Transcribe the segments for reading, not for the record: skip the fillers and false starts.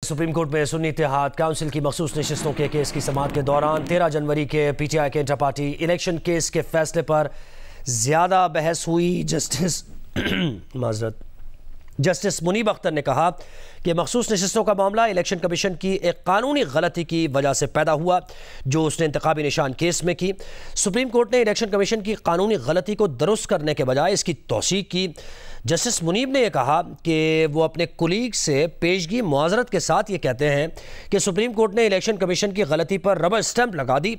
Supreme court में सुन्नी इत्तेहाद council की मखसूस नशिस्तों के केस की समाअत के दौरान 13 जनवरी के पीटीआई के इंटर पार्टी इलेक्शन केस के फैसले पर ज़्यादा बहस हुई। जस्टिस मुनीब अख्तर ने कहा कि मखसूस नशिस्तों का मामला इलेक्शन कमीशन की एक कानूनी गलती की वजह से पैदा हुआ जो उसने इंतखाबी निशान केस में की। सुप्रीम कोर्ट ने इलेक्शन कमीशन की कानूनी गलती को दुरुस्त करने के बजाय इसकी तौसीक की। जस्टिस मुनीब ने यह कहा कि वो अपने कुलीग से पेशगी मुआज़रत के साथ ये कहते हैं कि सुप्रीम कोर्ट ने इलेक्शन कमीशन की गलती पर रबर स्टैंप लगा दी।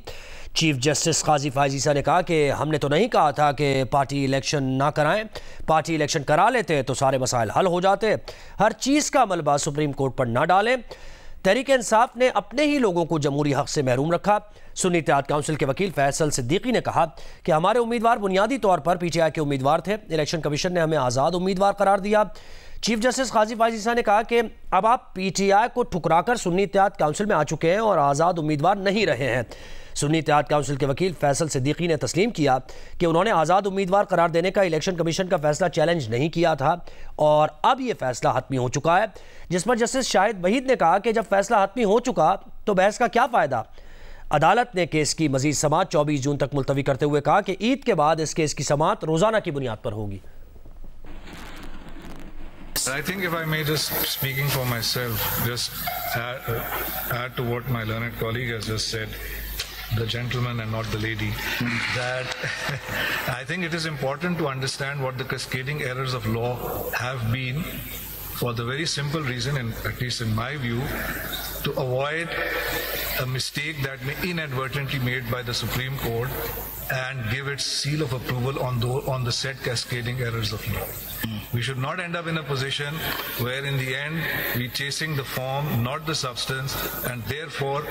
चीफ जस्टिस काजी फायजीसा ने कहा कि हमने तो नहीं कहा था कि पार्टी इलेक्शन ना कराएं, पार्टी इलेक्शन करा लेते तो सारे मसाइल हल हो जाते। हर चीज़ का मलबा सुप्रीम कोर्ट पर ना डालें। तहरीक इंसाफ ने अपने ही लोगों को जमहूरी हक से महरूम रखा। सुन्नी इत्तेहाद काउंसिल के वकील फैसल सिद्दीकी ने कहा कि हमारे उम्मीदवार बुनियादी तौर पर पीटीआई के उम्मीदवार थे, इलेक्शन कमीशन ने हमें आज़ाद उम्मीदवार करार दिया। चीफ जस्टिस काजी फायजीसा ने कहा कि अब आप पीटीआई को ठुकराकर सुन्नी इत्तेहाद काउंसिल में आ चुके हैं और आज़ाद उम्मीदवार नहीं रहे हैं। सुन्नी इत्तेहाद काउंसिल के वकील फैसल सिद्दीकी ने तस्लीम किया कि उन्होंने आज़ाद उम्मीदवार करार देने का इलेक्शन कमीशन का फैसला चैलेंज नहीं किया था और अब यह फैसला हतमी हो चुका है, जिस पर जस्टिस शाहिद वहीद ने कहा कि जब फैसला हतमी हो चुका तो बहस का क्या फ़ायदा। अदालत ने केस की मजीद समाअत 24 जून तक मुलतवी करते हुए कहा कि ईद के बाद इस केस की समाअत रोज़ाना की बुनियाद पर होगी। I think if I may just speaking for myself, just add to what my learned colleague has just said, the gentleman and not the lady, that I think it is important to understand what the cascading errors of law have been for the very simple reason, at least in my view, to avoid a mistake that may inadvertently made by the Supreme Court and give its seal of approval on the said cascading errors of law. We should not end up in a position where in the end we're chasing the form, not the substance, and therefore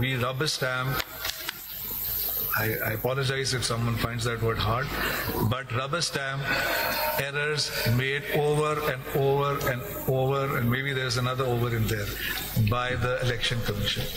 we rubber stamp. I apologize if someone finds that word hard, but rubber stamp errors made over and over and over, and maybe there's another over in there, by the Election Commission.